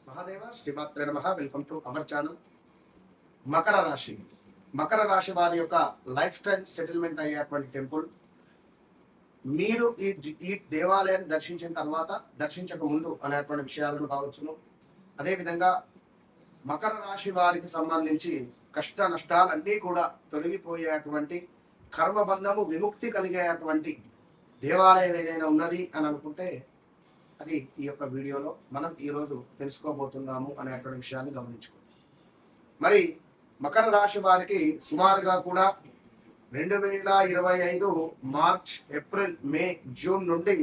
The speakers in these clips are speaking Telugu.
మహాదేవ శ్రీమాత్రే నమః. Welcome to our channel. Makar రాశి. మకర రాశి వారి యొక్క లైఫ్ టైం సెటిల్మెంట్ అయ్యేటువంటి టెంపుల్. మీరు ఈ దేవాలయాన్ని దర్శించిన తర్వాత, దర్శించక ముందు అనేటువంటి విషయాలను కావచ్చును. అదేవిధంగా మకర రాశి వారికి సంబంధించి కష్ట నష్టాలన్నీ కూడా తొలగిపోయేటువంటి కర్మబంధము విముక్తి కలిగేటువంటి దేవాలయం ఏదైనా ఉన్నది అని అనుకుంటే అది ఈ యొక్క వీడియోలో మనం ఈరోజు తెలుసుకోబోతున్నాము అనేటువంటి విషయాన్ని గమనించుకోండి. మరి మకర రాశి వారికి సుమారుగా కూడా 2025 మార్చ్, ఏప్రిల్, మే, జూన్ నుండి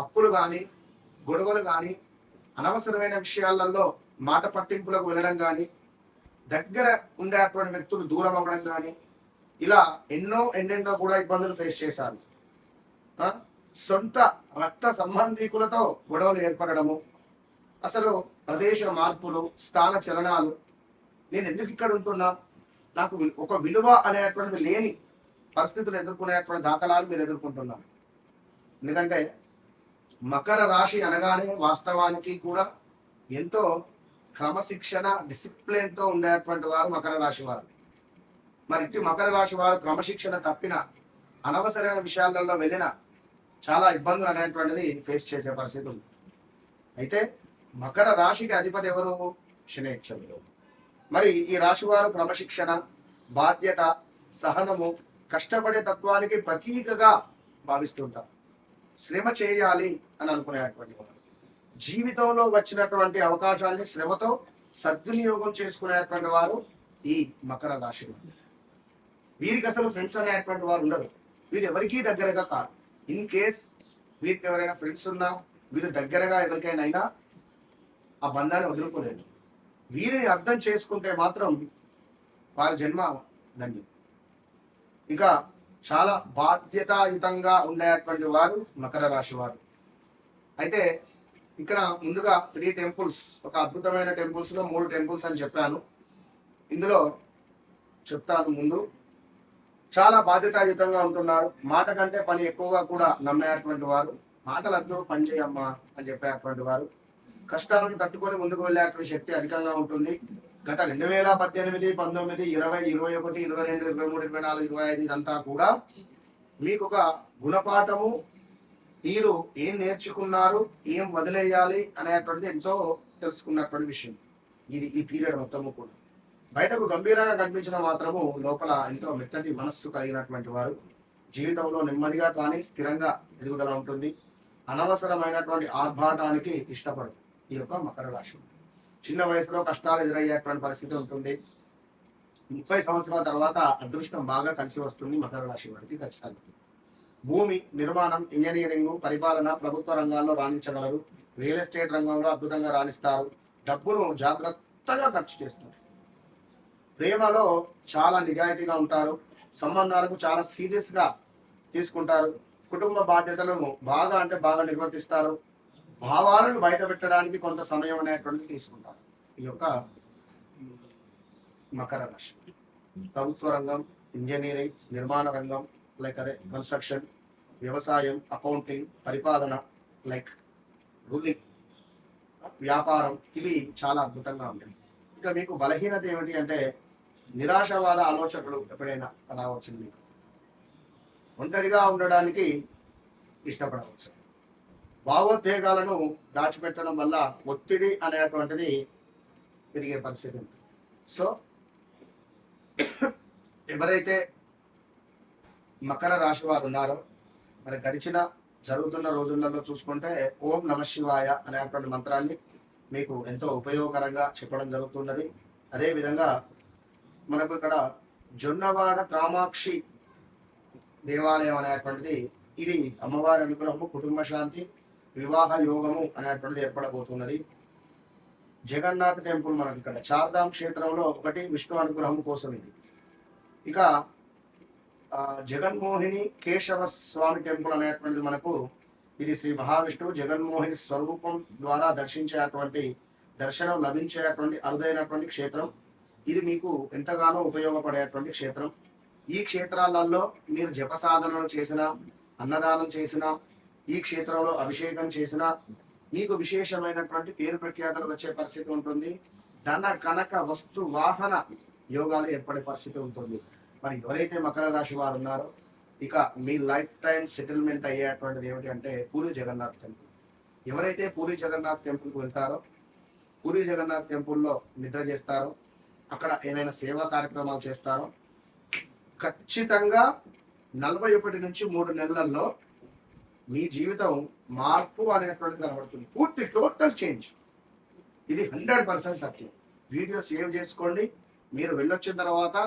అప్పులు కానీ, గొడవలు కానీ, అనవసరమైన విషయాలలో మాట పట్టింపులకు వెళ్ళడం కానీ, దగ్గర ఉండేటువంటి వ్యక్తులు దూరం అవ్వడం కానీ, ఇలా ఎన్నెన్నో కూడా ఇబ్బందులు ఫేస్ చేశారు. సొంత రక్త సంబంధీకులతో గొడవలు ఏర్పడము, అసలు ప్రదేశ మార్పులు, స్థాన చలనాలు, నేను ఎందుకు ఇక్కడ ఉంటున్నా, నాకు ఒక విలువ అనేటువంటిది లేని పరిస్థితులు ఎదుర్కొనేటువంటి దాఖలాలు మీరు ఎదుర్కొంటున్నారు. ఎందుకంటే మకర రాశి అనగానే వాస్తవానికి కూడా ఎంతో క్రమశిక్షణ, డిసిప్లిన్తో ఉండేటువంటి వారు మకర రాశి వారు. మరి ఇటు మకర రాశి వారు క్రమశిక్షణ తప్పిన, అనవసరమైన విషయాలలో వెళ్ళిన చాలా ఇబ్బందులు అనేటువంటిది ఫేస్ చేసే పరిస్థితి ఉంది. అయితే మకర రాశికి అధిపతి ఎవరు? శనేశ్వరుడు. మరి ఈ రాశి వారు క్రమశిక్షణ, బాధ్యత, సహనము, కష్టపడే తత్వానికి ప్రతీకగా భావిస్తుంటారు. శ్రమ చేయాలి అని అనుకునేటువంటి వారు, జీవితంలో వచ్చినటువంటి అవకాశాన్ని శ్రమతో సద్వినియోగం చేసుకునేటువంటి వారు ఈ మకర రాశి వారు. వీరికి అసలు ఫ్రెండ్స్ అనేటువంటి వారు ఉండరు. వీరు ఎవరికీ దగ్గరగా కాదు. ఇన్ కేస్ వీరికి ఎవరైనా ఫ్రెండ్స్ ఉన్నా, వీరు దగ్గరగా ఎవరికైనా అయినా ఆ బంధాన్ని వదులుకోలేదు. వీరిని అర్థం చేసుకుంటే మాత్రం వారి జన్మ ధన్యం. ఇక చాలా బాధ్యతాయుతంగా ఉండేటువంటి వారు మకర రాశి వారు. అయితే ఇక్కడ ముందుగా 3 టెంపుల్స్, ఒక అద్భుతమైన టెంపుల్స్లో 3 టెంపుల్స్ అని చెప్పాను. ఇందులో చెప్తాను. ముందు చాలా బాధ్యతాయుతంగా ఉంటున్నారు. మాట కంటే పని ఎక్కువగా కూడా నమ్మేటువంటి వారు. మాటలద్దు, పని చేయమ్మా అని చెప్పేటువంటి వారు. కష్టాలను తట్టుకొని ముందుకు వెళ్ళేటువంటి శక్తి అధికంగా ఉంటుంది. గత 2018, 19, 20, 21, 22, 23, 24, 25 ఇదంతా కూడా మీకు ఒక గుణపాఠము, మీరు ఏం నేర్చుకున్నారు, ఏం వదిలేయాలి అనేటువంటిది ఎంతో తెలుసుకున్నటువంటి విషయం. ఈ పీరియడ్ మొత్తము కూడా బయటకు గంభీరంగా కనిపించిన మాత్రము లోపల ఎంతో మెత్తటి మనస్సు కలిగినటువంటి వారు. జీవితంలో నెమ్మదిగా కానీ స్థిరంగా ఎదుగుదల ఉంటుంది. అనవసరమైనటువంటి ఆర్భాటానికి ఇష్టపడదు ఈ యొక్క మకర రాశి. చిన్న వయసులో కష్టాలు ఎదురయ్యేటువంటి పరిస్థితి ఉంటుంది. 30 సంవత్సరాల తర్వాత అదృష్టం బాగా కలిసి వస్తుంది మకర రాశి వారికి ఖచ్చితంగా. భూమి నిర్మాణం, ఇంజనీరింగ్, పరిపాలన, ప్రభుత్వ రంగాల్లో రాణించగలరు. రియల్ ఎస్టేట్ రంగంలో అద్భుతంగా రాణిస్తారు. డబ్బును జాగ్రత్తగా ఖర్చు చేస్తారు. ప్రేమలో చాలా నిజాయితీగా ఉంటారు. సంబంధాలకు చాలా సీరియస్గా తీసుకుంటారు. కుటుంబ బాధ్యతలను బాగా నిర్వర్తిస్తారు. భావాలను బయట పెట్టడానికి కొంత సమయం అనేటువంటిది తీసుకుంటారు ఈ యొక్క మకర రాశి. ప్రభుత్వ రంగం, ఇంజనీరింగ్, నిర్మాణ రంగం, లైక్ అదే కన్స్ట్రక్షన్, వ్యవసాయం, అకౌంటింగ్, పరిపాలన, లైక్ రూలింగ్, వ్యాపారం, ఇవి చాలా అద్భుతంగా ఉంటాయి. ఇంకా మీకు బలహీనత ఏమిటి అంటే నిరాశవాద ఆలోచనలు ఎప్పుడైనా రావచ్చు. మీకు ఒంటరిగా ఉండడానికి ఇష్టపడవచ్చు. భావోద్వేగాలను దాచిపెట్టడం వల్ల ఒత్తిడి అనేటువంటిది పెరిగే పరిస్థితి ఉంటుంది. సో ఎవరైతే మకర రాశి వారు ఉన్నారో, మరి జరుగుతున్న రోజులలో చూసుకుంటే ఓం నమ శివాయ అనేటువంటి మంత్రాన్ని మీకు ఎంతో ఉపయోగకరంగా చెప్పడం జరుగుతున్నది. అదేవిధంగా మనకు ఇక్కడ జొన్నవాడ కామాక్షి దేవాలయం అనేటువంటిది, ఇది అమ్మవారి అనుగ్రహము, కుటుంబ శాంతి, వివాహ యోగము అనేటువంటిది ఏర్పడబోతున్నది. జగన్నాథ్ టెంపుల్ మనకి ఇక్కడ చార్ధామ్ క్షేత్రంలో ఒకటి, విష్ణు అనుగ్రహం కోసం ఇది. ఇక జగన్మోహిని కేశవ స్వామి టెంపుల్ అనేటువంటిది మనకు, ఇది శ్రీ మహావిష్ణువు జగన్మోహిని స్వరూపం ద్వారా దర్శనం లభించేటువంటి అరుదైనటువంటి క్షేత్రం. ఇది మీకు ఎంతగానో ఉపయోగపడేటువంటి క్షేత్రం. ఈ క్షేత్రాలలో మీరు జప సాధనలు చేసినా, అన్నదానం చేసినా, ఈ క్షేత్రంలో అభిషేకం చేసినా, మీకు విశేషమైనటువంటి పేరు ప్రఖ్యాతలు వచ్చే పరిస్థితి ఉంటుంది. ధన కనక వస్తు వాహన యోగాలు ఏర్పడే పరిస్థితి ఉంటుంది. మరి ఎవరైతే మకర రాశి వారు ఉన్నారో ఇక మీ లైఫ్ టైం సెటిల్మెంట్ అయ్యేటువంటిది ఏమిటి అంటే పూరి జగన్నాథ్ టెంపుల్. ఎవరైతే పూరి జగన్నాథ్ టెంపుల్కి వెళ్తారో, పూరి జగన్నాథ్ టెంపుల్లో నిద్ర చేస్తారో, అక్కడ ఏమైనా సేవా కార్యక్రమాలు చేస్తారో, ఖచ్చితంగా 41 నుంచి 3 నెలల్లో మీ జీవితం మార్పు అనేటువంటిది కనబడుతుంది. పూర్తి టోటల్ చేంజ్. ఇది 100% సత్యం. వీడియో సేవ్ చేసుకోండి. మీరు వెళ్ళొచ్చిన తర్వాత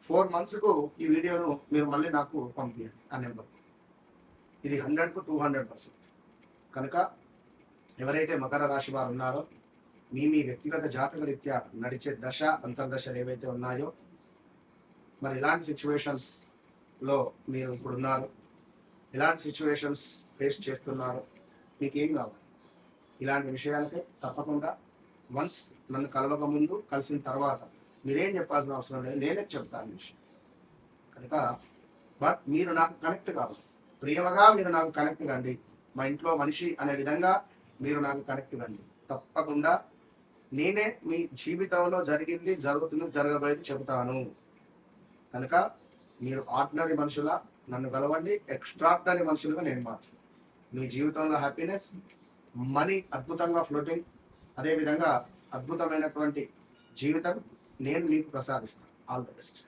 4 మంత్స్కు ఈ వీడియోను మీరు మళ్ళీ నాకు పంపించండి ఆ నెంబర్. ఇది 100కు 200%. కనుక ఎవరైతే మకర రాశి వారు ఉన్నారో మీ వ్యక్తిగత జాతక రీత్యా నడిచే దశ అంతర్దశలు ఏవైతే ఉన్నాయో, మరి ఇలాంటి సిచ్యువేషన్స్లో మీరు ఇప్పుడు ఉన్నారు, ఇలాంటి సిచ్యువేషన్స్ ఫేస్ చేస్తున్నారు, మీకు ఏం కావాలి? ఇలాంటి విషయాలకే తప్పకుండా వన్స్ నన్ను కలవక ముందు, కలిసిన తర్వాత మీరేం చెప్పాల్సిన అవసరం లేదు, నేనే చెప్తాను విషయం. కనుక బట్ మీరు నాకు కనెక్ట్ కావాలి, ప్రియమగా మీరు నాకు కనెక్ట్ కండి, మా ఇంట్లో మనిషి అనే విధంగా మీరు నాకు కనెక్ట్ కండి. తప్పకుండా నేనే మీ జీవితంలో జరిగింది, జరుగుతుంది, జరగబోయేది చెబుతాను. కనుక మీరు ఆర్డినరీ మనుషుల నన్ను కలవండి, ఎక్స్ట్రాడినరీ మనుషులుగా నేను మారుస్తాను. మీ జీవితంలో హ్యాపీనెస్, మనీ అద్భుతంగా ఫ్లోటింగ్, అదేవిధంగా అద్భుతమైనటువంటి జీవితం నేను మీకు ప్రసాదిస్తాను. All the best.